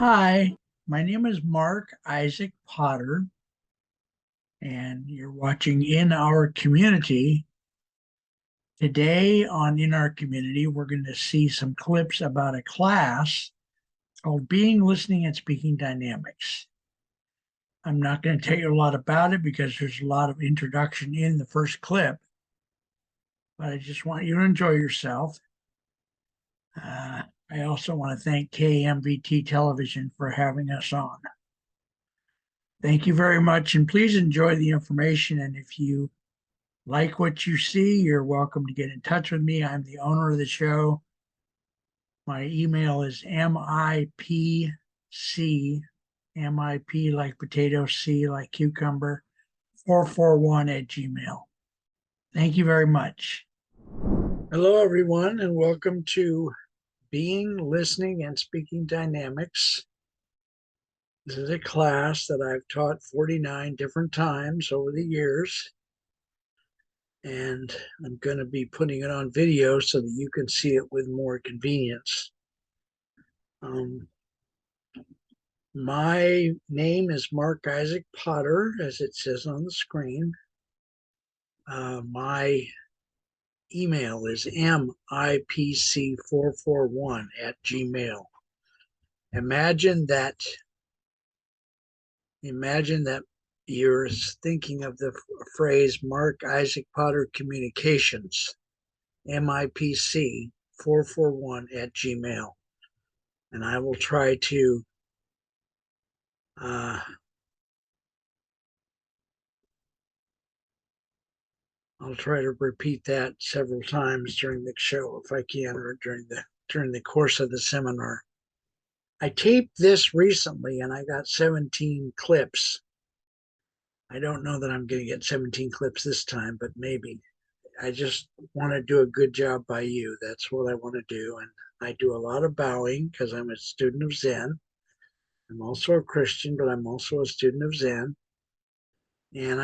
Hi, my name is Marc Isaac Potter, and you're watching In Our Community. Today on In Our Community, we're going to see some clips about a class called Being, Listening, and Speaking Dynamics. I'm not going to tell you a lot about it because there's a lot of introduction in the first clip, but I just want you to enjoy yourself. I also want to thank KMVT Television for having us on. Thank you very much, and please enjoy the information. And if you like what you see, you're welcome to get in touch with me. I'm the owner of the show. My email is MIPC, MIP like potato, C like cucumber, 441 at Gmail. Thank you very much. Hello, everyone, and welcome to Being, Listening, and Speaking Dynamics. This is a class that I've taught 49 different times over the years, and I'm going to be putting it on video so that you can see it with more convenience. My name is Marc Isaac Potter, as it says on the screen. My email is mipc441 at gmail. Imagine that you're thinking of the phrase Marc Isaac Potter Communications, MIPC441 at Gmail. And I will try to repeat that several times during the show if I can, or during the course of the seminar. I taped this recently and I got 17 clips. I don't know that I'm going to get 17 clips this time, but maybe. I just want to do a good job by you. That's what I want to do. And I do a lot of bowing because I'm a student of Zen. I'm also a Christian, but I'm also a student of Zen. And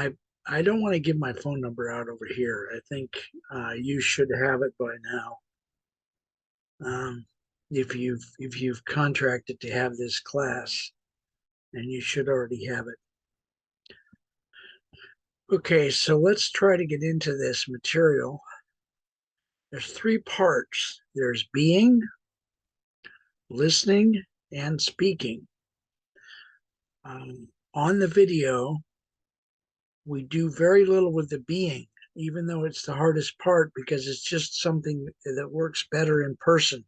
I don't want to give my phone number out over here. I think you should have it by now. If you've contracted to have this class, and you should already have it. Okay, so let's try to get into this material. There's three parts. There's being, listening, and speaking. On the video, we do very little with the being, even though it's the hardest part because it's just something that works better in person.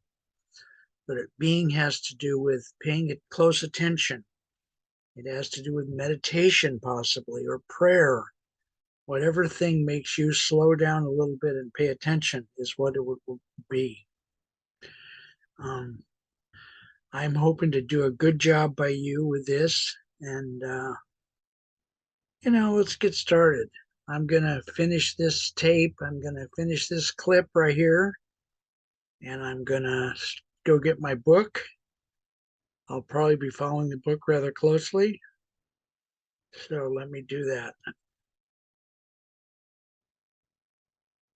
But being has to do with paying it close attention. It has to do with meditation, possibly, or prayer. Whatever thing makes you slow down a little bit and pay attention is what it will be. I'm hoping to do a good job by you with this, and let's get started. I'm going to finish this tape. I'm going to finish this clip right here, and I'm going to go get my book. I'll probably be following the book rather closely, so let me do that.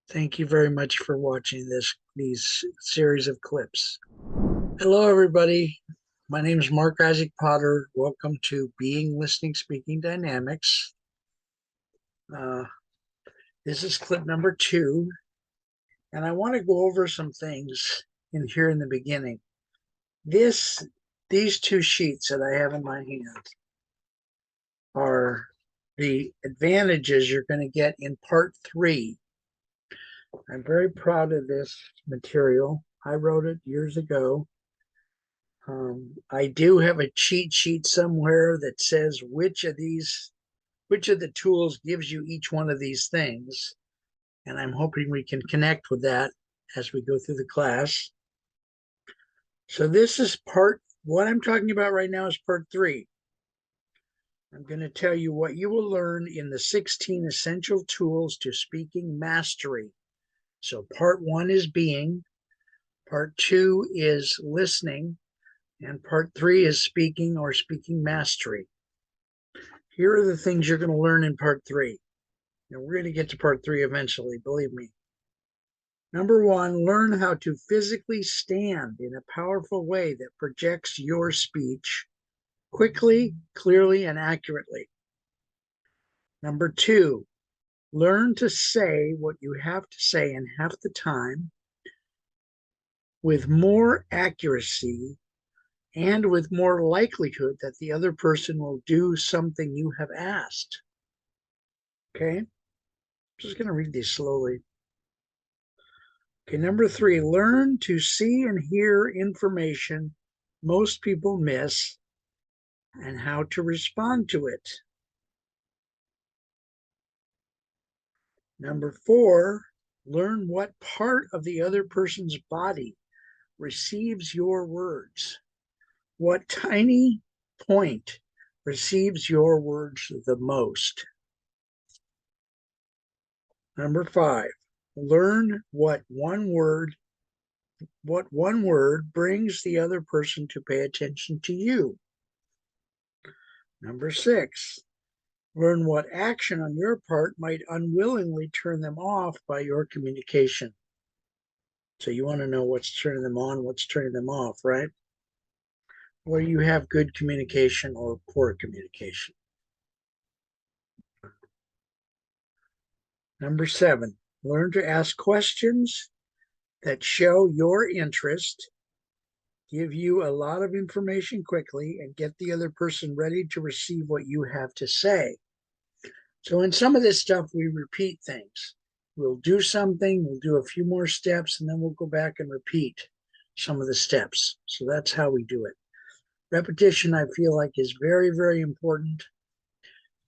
Thank you very much for watching these series of clips. Hello, everybody. My name is Marc Isaac Potter. Welcome to Being, Listening, Speaking Dynamics. This is clip number 2, and I want to go over some things in the beginning. These 2 sheets that I have in my hand are the advantages you're going to get in part 3. I'm very proud of this material. I wrote it years ago. I do have a cheat sheet somewhere that says which of the tools gives you each one of these things. And I'm hoping we can connect with that as we go through the class. So this is what I'm talking about right now is part 3. I'm going to tell you what you will learn in the 16 essential tools to speaking mastery. So part 1 is being, part 2 is listening, and part 3 is speaking or speaking mastery. Here are the things you're going to learn in part 3. And we're going to get to part 3 eventually, believe me. Number one, learn how to physically stand in a powerful way that projects your speech quickly, clearly, and accurately. Number two, learn to say what you have to say in half the time with more accuracy and with more likelihood that the other person will do something you have asked. Okay, I'm just going to read these slowly. Okay, number three, learn to see and hear information most people miss and how to respond to it. Number four, learn what part of the other person's body receives your words. What tiny point receives your words the most? Number five, learn what one word brings the other person to pay attention to you. Number six, learn what action on your part might unwillingly turn them off by your communication. So you want to know what's turning them on, what's turning them off, right? Where you have good communication or poor communication. Number seven, learn to ask questions that show your interest, give you a lot of information quickly, and get the other person ready to receive what you have to say. So in some of this stuff, we repeat things. We'll do something, we'll do a few more steps, and then we'll go back and repeat some of the steps. So that's how we do it. Repetition, I feel like, is very, very important.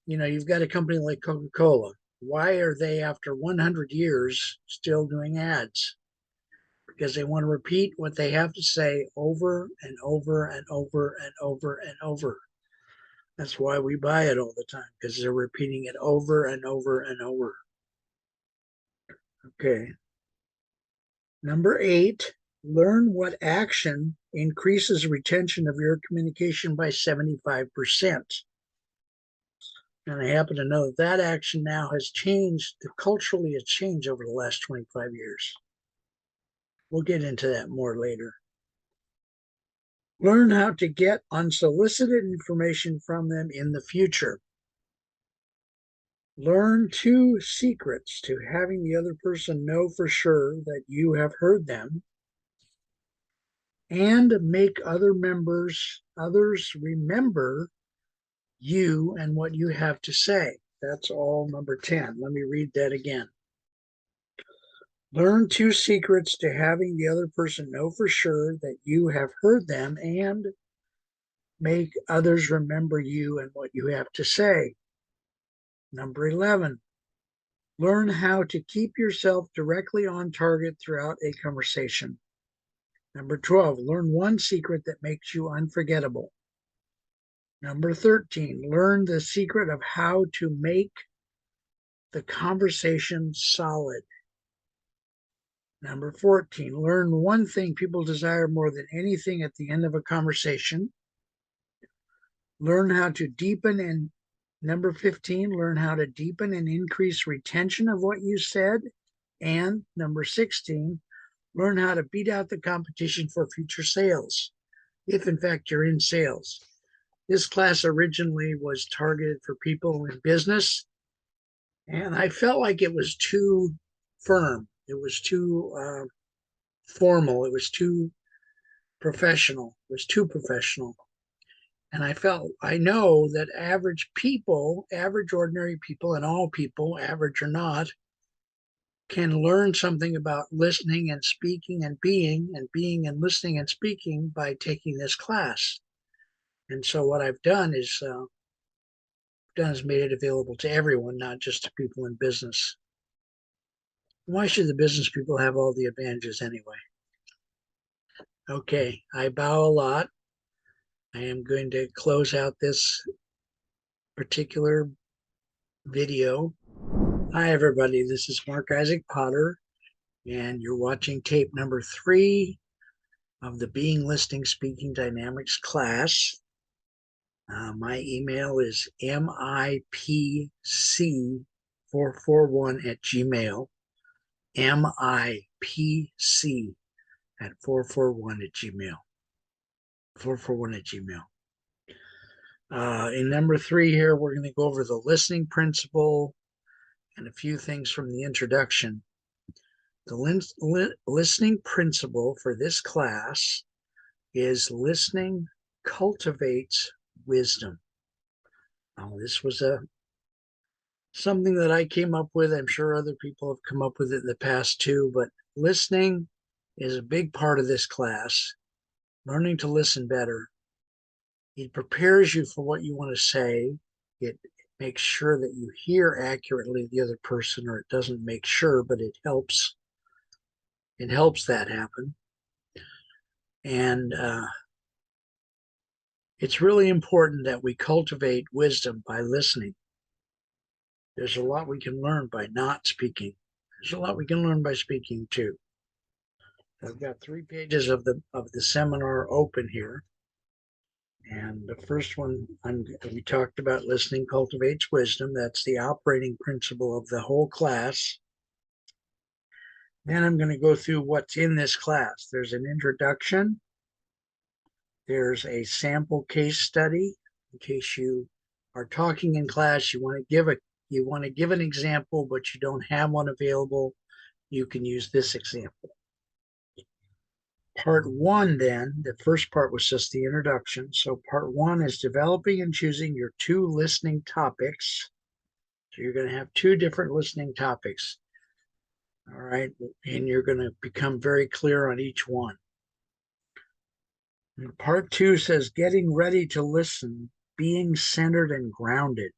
You know, you've got a company like Coca-Cola. Why are they, after 100 years, still doing ads? Because they want to repeat what they have to say over and over and over and over and over. That's why we buy it all the time, because they're repeating it over and over and over. Okay. Number eight, learn what action increases retention of your communication by 75%. And I happen to know that that action now has changed, culturally it's changed over the last 25 years. We'll get into that more later. Learn how to get unsolicited information from them in the future. Learn 2 secrets to having the other person know for sure that you have heard them, and make others remember you and what you have to say. That's all number 10. Let me read that again. Learn 2 secrets to having the other person know for sure that you have heard them, and make others remember you and what you have to say. Number 11, learn how to keep yourself directly on target throughout a conversation. Number 12, learn 1 secret that makes you unforgettable. Number 13, learn the secret of how to make the conversation solid. Number 14, learn 1 thing people desire more than anything at the end of a conversation. Learn how to deepen and Number 15, learn how to deepen and increase retention of what you said. And number 16, learn how to beat out the competition for future sales, if in fact you're in sales. This class originally was targeted for people in business, and I felt like it was too firm. It was too formal. It was too professional. It was too professional. And I know that average people, average ordinary people, and all people, average or not, can learn something about listening and speaking and being and listening and speaking by taking this class. And so what I've done is made it available to everyone, not just to people in business. Why should the business people have all the advantages anyway? Okay, I bow a lot. I am going to close out this particular video. Hi, everybody. This is Marc Isaac Potter, and you're watching tape number 3 of the Being, Listening, Speaking Dynamics class. My email is mipc441@gmail.com. PC at 441 at Gmail. 441 at Gmail. In number 3 here, we're going to go over the listening principle and a few things from the introduction. The listening principle for this class is listening cultivates wisdom. Now, this was something that I came up with. I'm sure other people have come up with it in the past too, but listening is a big part of this class. Learning to listen better. It prepares you for what you want to say. It makes sure that you hear accurately the other person, or it doesn't make sure, but it helps. It helps that happen. And it's really important that we cultivate wisdom by listening. There's a lot we can learn by not speaking. There's a lot we can learn by speaking too. I've got 3 pages of the seminar open here. And the first one, we talked about listening cultivates wisdom. That's the operating principle of the whole class. Then I'm going to go through what's in this class. There's an introduction. There's a sample case study. In case you are talking in class, you want to give an example, but you don't have one available, you can use this example. Part 1 then, the first part was just the introduction. So part 1 is developing and choosing your 2 listening topics. So you're going to have 2 different listening topics. All right, and you're going to become very clear on each one. And part 2 says getting ready to listen, being centered and grounded.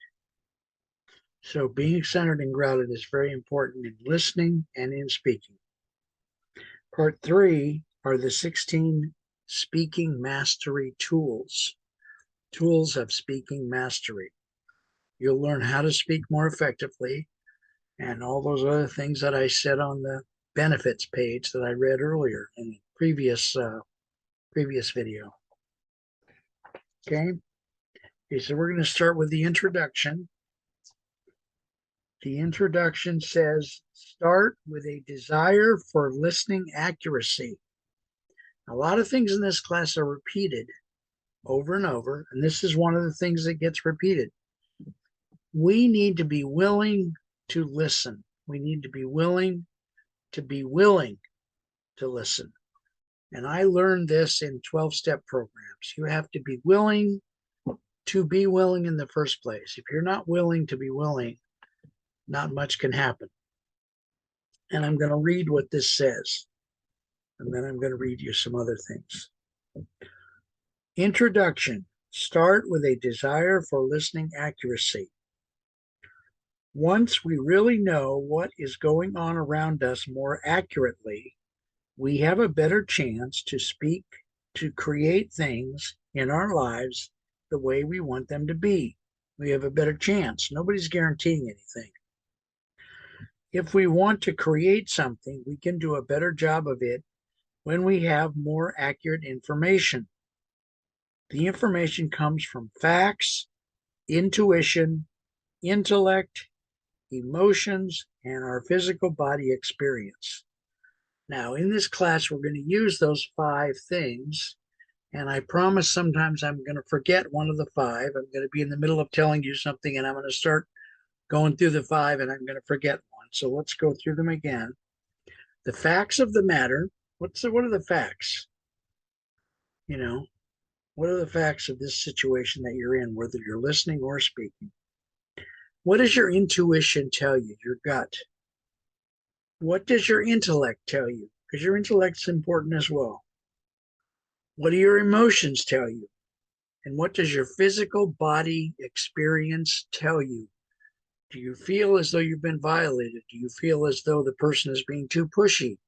So being centered and grounded is very important in listening and in speaking. Part 3 are the 16 speaking mastery tools. Tools of speaking mastery. You'll learn how to speak more effectively and all those other things that I said on the benefits page that I read earlier in the previous video. Okay, so we're going to start with the introduction. The introduction says, start with a desire for listening accuracy. A lot of things in this class are repeated over and over, and this is one of the things that gets repeated. We need to be willing to listen. We need to be willing to listen. And I learned this in 12-step programs. You have to be willing to be willing in the first place. If you're not willing to be willing, not much can happen. And I'm going to read what this says. And then I'm going to read you some other things. Introduction. Start with a desire for listening accuracy. Once we really know what is going on around us more accurately, we have a better chance to speak, to create things in our lives the way we want them to be. We have a better chance. Nobody's guaranteeing anything. If we want to create something, we can do a better job of it when we have more accurate information. The information comes from facts, intuition, intellect, emotions, and our physical body experience. Now, in this class, we're going to use those 5 things, and I promise sometimes I'm going to forget one of the 5. I'm going to be in the middle of telling you something, and I'm going to start going through the 5, and I'm going to forget one. So let's go through them again. The facts of the matter. What are the facts? You know, what are the facts of this situation that you're in, whether you're listening or speaking? What does your intuition tell you, your gut? What does your intellect tell you? Because your intellect's important as well. What do your emotions tell you? And what does your physical body experience tell you? Do you feel as though you've been violated? Do you feel as though the person is being too pushy?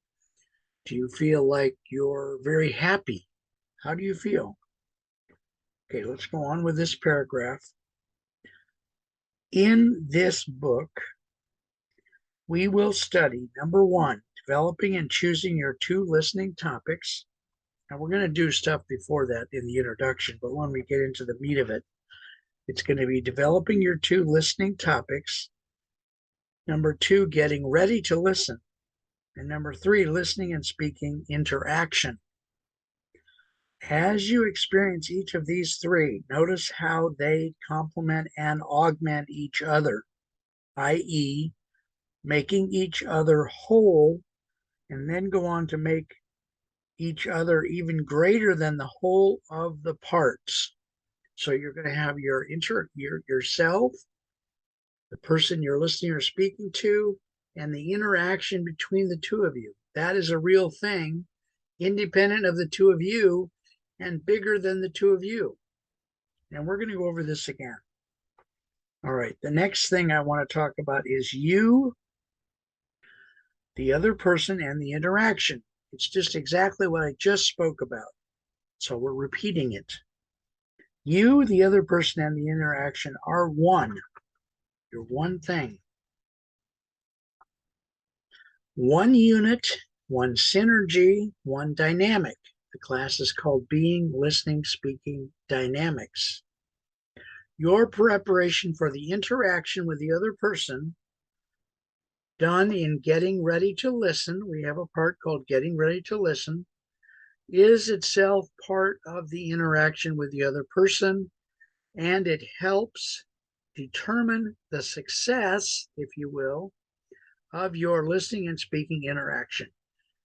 Do you feel like you're very happy? How do you feel? Okay, let's go on with this paragraph. In this book, we will study, number 1, developing and choosing your 2 listening topics. Now, we're going to do stuff before that in the introduction, but when we get into the meat of it, it's going to be developing your 2 listening topics. Number 2, getting ready to listen. And number 3, listening and speaking interaction. As you experience each of these 3, notice how they complement and augment each other, i.e., making each other whole, and then go on to make each other even greater than the whole of the parts. So you're going to have yourself, the person you're listening or speaking to, and the interaction between the two of you. That is a real thing, independent of the two of you and bigger than the two of you. And we're going to go over this again. All right, the next thing I want to talk about is you, the other person, and the interaction. It's just exactly what I just spoke about. So we're repeating it. You, the other person, and the interaction are one. You're one thing. One unit, one synergy, one dynamic. The class is called Being, Listening, Speaking, Dynamics. Your preparation for the interaction with the other person, done in getting ready to listen, we have a part called Getting Ready to Listen, is itself part of the interaction with the other person, and it helps determine the success, if you will, of your listening and speaking interaction.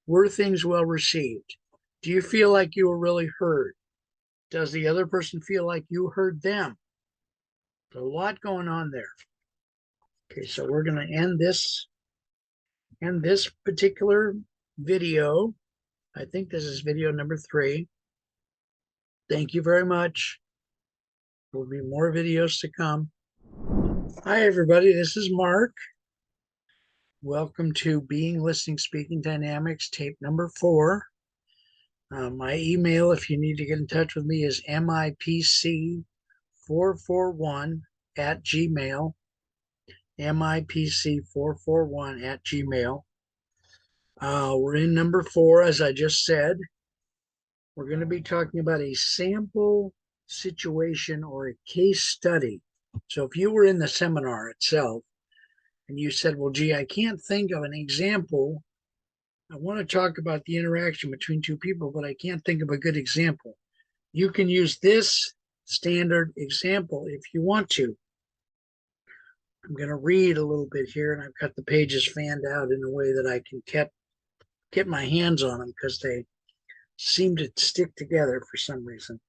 Were things well received? Do you feel like you were really heard? Does the other person feel like you heard them? There's a lot going on there. Okay, so we're going to end this particular video. I think this is video number 3. Thank you very much. There will be more videos to come. Hi, everybody. This is Mark. Welcome to Being, Listening, Speaking Dynamics, tape number 4. My email, if you need to get in touch with me, is mipc441@gmail. mipc441@gmail. We're in number 4, as I just said. We're going to be talking about a sample situation or a case study. So if you were in the seminar itself and you said, well, gee, I can't think of an example. I want to talk about the interaction between two people, but I can't think of a good example. You can use this standard example if you want to. I'm going to read a little bit here, and I've got the pages fanned out in a way that I can get my hands on them because they seem to stick together for some reason.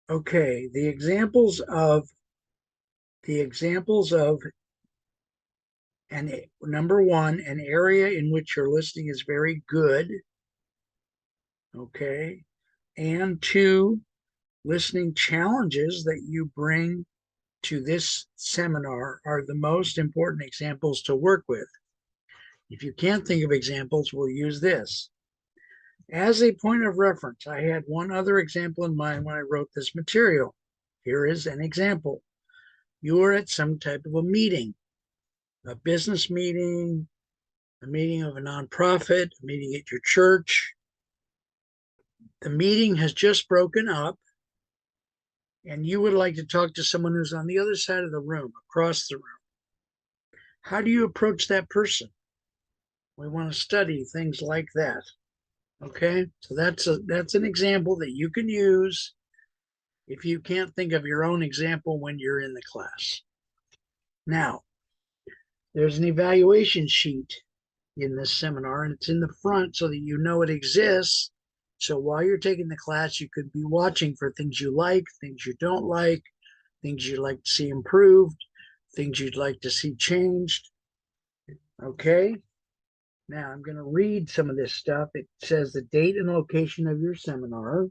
Okay, the examples of number 1, an area in which your listening is very good. Okay, and 2, listening challenges that you bring to this seminar are the most important examples to work with. If you can't think of examples, we'll use this. As a point of reference, I had one other example in mind when I wrote this material. Here is an example. You are at some type of a meeting, a business meeting, a meeting of a nonprofit, a meeting at your church. The meeting has just broken up, and you would like to talk to someone who's on the other side of the room, across the room. How do you approach that person? We want to study things like that. Okay, so that's an example that you can use if you can't think of your own example when you're in the class. Now, there's an evaluation sheet in this seminar, and it's in the front so that you know it exists. So while you're taking the class, you could be watching for things you like, things you don't like, things you'd like to see improved, things you'd like to see changed. Okay? Now I'm going to read some of this stuff. It says the date and location of your seminar,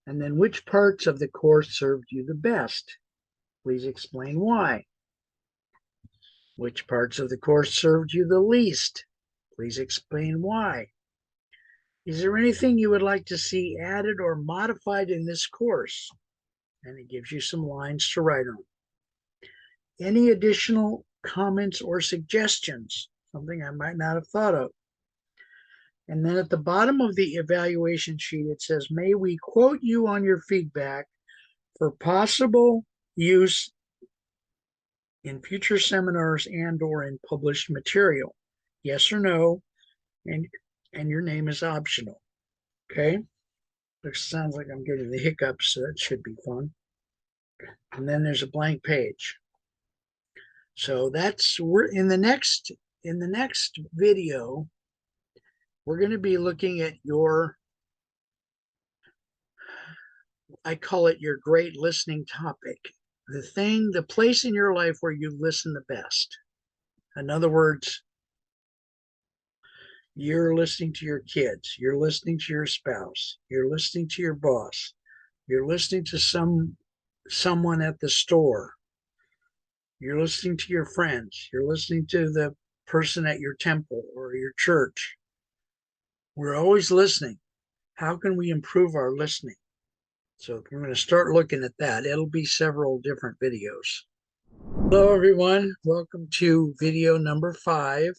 and then which parts of the course served you the best. Please explain why. Which parts of the course served you the least? Please explain why. Is there anything you would like to see added or modified in this course? And it gives you some lines to write on. Any additional comments or suggestions? Something I might not have thought of. And then at the bottom of the evaluation sheet, it says, may we quote you on your feedback for possible use in future seminars and or in published material. yes or no, and your name is optional. Okay? It sounds like I'm getting the hiccups, so that should be fun. And then there's a blank page. So we're in the next video, we're going to be looking at I call it your great listening topic. The place in your life where you listen the best. In other words, you're listening to your kids, you're listening to your spouse, you're listening to your boss, you're listening to someone at the store, you're listening to your friends, you're listening to the person at your temple or your church. We're always listening. How can we improve our listening? So we're going to start looking at that. It'll be several different videos. Hello, everyone. Welcome to video number 5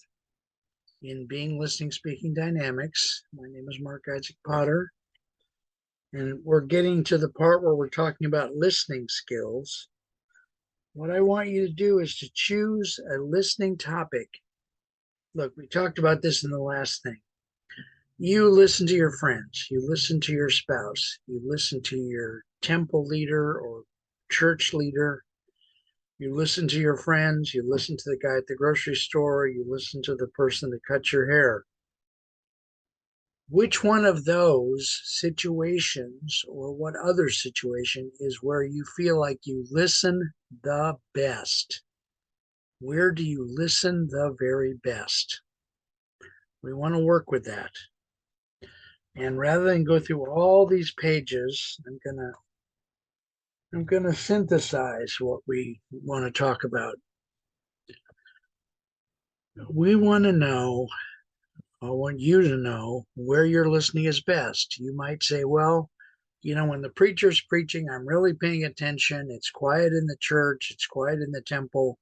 in Being Listening Speaking Dynamics. My name is Marc Isaac Potter, and we're getting to the part where we're talking about listening skills. What I want you to do is to choose a listening topic. Look, we talked about this in the last thing. You listen to your friends, you listen to your spouse, you listen to your temple leader or church leader, you listen to your friends, you listen to the guy at the grocery store, you listen to the person that cuts your hair. Which one of those situations or what other situation is where you feel like you listen the best? Where do you listen the very best? We want to work with that. And rather than go through all these pages, I'm gonna synthesize what we want to talk about. We want to know, I want you to know where your listening is best. You might say, well, when the preacher's preaching, I'm really paying attention. It's quiet in the church, it's quiet in the temple,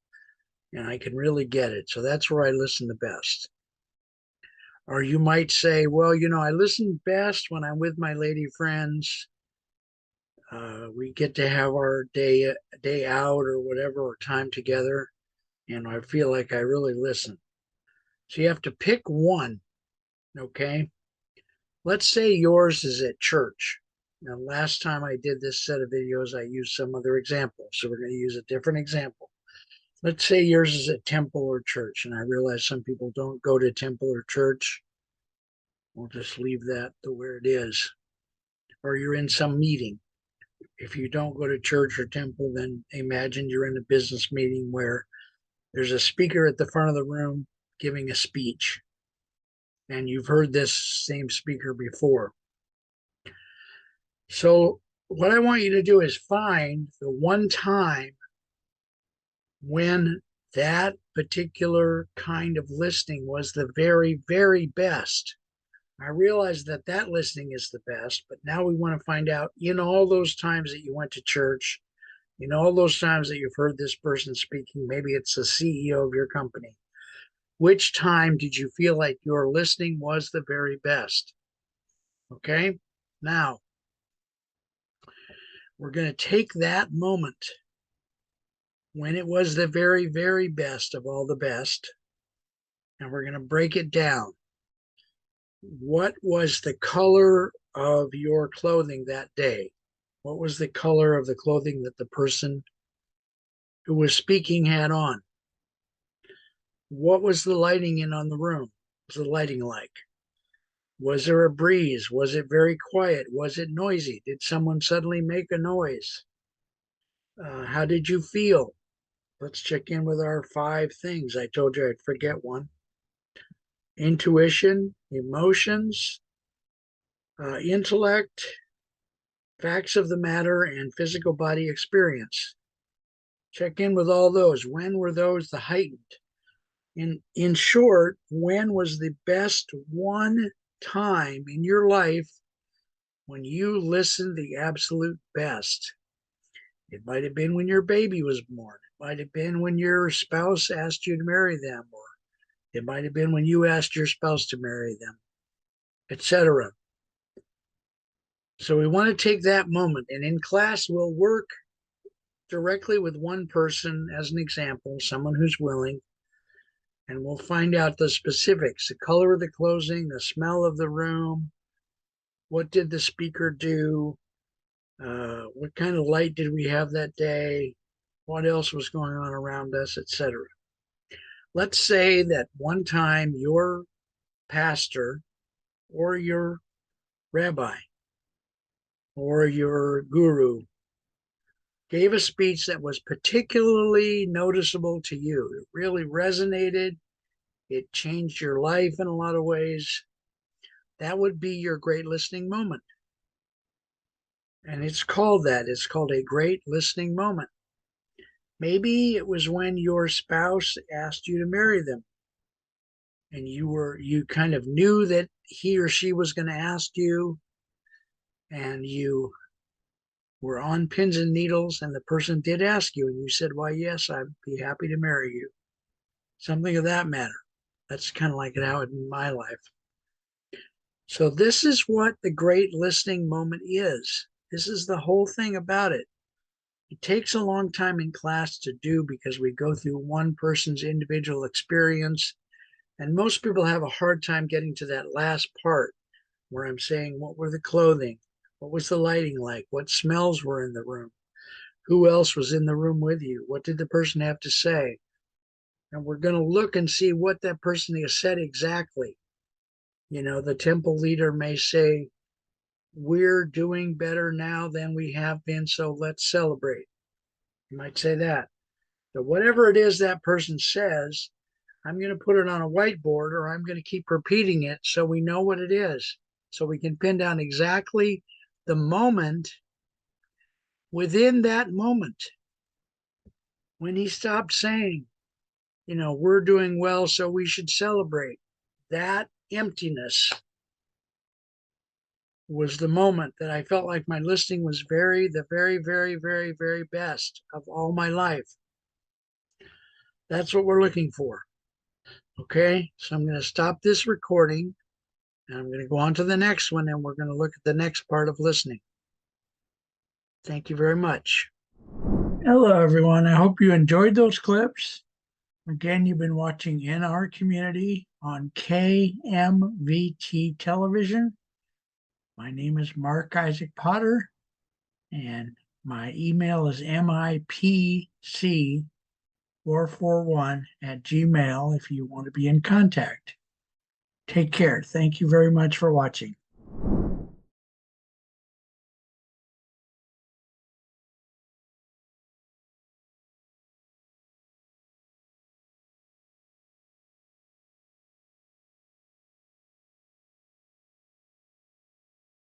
and I can really get it. So that's where I listen the best. Or you might say, well, I listen best when I'm with my lady friends. We get to have our day out or whatever, or time together, and I feel like I really listen. So you have to pick one, okay? Let's say yours is at church. Now, last time I did this set of videos, I used some other example, so we're going to use a different example. Let's say yours is at temple or church, and I realize some people don't go to temple or church. We'll just leave that to where it is. Or you're in some meeting. If you don't go to church or temple, then imagine you're in a business meeting where there's a speaker at the front of the room giving a speech, and you've heard this same speaker before. So what I want you to do is find the one time when that particular kind of listening was the very, very best. I realize that listening is the best, but now we want to find out, all those times that you went to church, all those times that you've heard this person speaking, maybe it's the CEO of your company. Which time did you feel like your listening was the very best? Okay, now we're going to take that moment when it was the very, very best of all the best, and we're going to break it down. What was the color of your clothing that day? What was the color of the clothing that the person who was speaking had on? What was the lighting in on the room? What was the lighting like? Was there a breeze? Was it very quiet? Was it noisy? Did someone suddenly make a noise? How did you feel? Let's check in with our 5 things. I told you I'd forget one. Intuition, emotions, intellect, facts of the matter, and physical body experience. Check in with all those. When were those the heightened? In short, when was the best one time in your life when you listened the absolute best? It might have been when your baby was born. It might have been when your spouse asked you to marry them, or it might have been when you asked your spouse to marry them, etc. So we want to take that moment, and in class, we'll work directly with one person as an example, someone who's willing. and we'll find out the specifics, the color of the closing, the smell of the room, what did the speaker do, what kind of light did we have that day, what else was going on around us, etc. Let's say that one time your pastor or your rabbi or your guru gave a speech that was particularly noticeable to you. It really resonated. It changed your life in a lot of ways. That would be your great listening moment. And it's called that. It's called a great listening moment. Maybe it was when your spouse asked you to marry them and you kind of knew that he or she was going to ask you, and you were on pins and needles, and the person did ask you and you said, why, yes, I'd be happy to marry you. Something of that matter. That's kind of like how in my life. So this is what the great listening moment is. This is the whole thing about it. It takes a long time in class to do because we go through one person's individual experience. And most people have a hard time getting to that last part where I'm saying, what were the clothing? What was the lighting like? What smells were in the room? Who else was in the room with you? What did the person have to say? And we're going to look and see what that person has said exactly. You know, the temple leader may say, we're doing better now than we have been, so let's celebrate. You might say that. But whatever it is that person says, I'm going to put it on a whiteboard, or I'm going to keep repeating it so we know what it is, so we can pin down exactly the moment within that moment when he stopped saying, you know, we're doing well, so we should celebrate. That emptiness was the moment that I felt like my listening was the very, very, very, very best of all my life. That's what we're looking for. Okay, so I'm going to stop this recording and I'm going to go on to the next one, and we're going to look at the next part of listening. Thank you very much. Hello, everyone. I hope you enjoyed those clips. Again, you've been watching In Our Community on KMVT television. My name is Marc Isaac Potter, and my email is mipc441@gmail.com if you want to be in contact. Take care. Thank you very much for watching.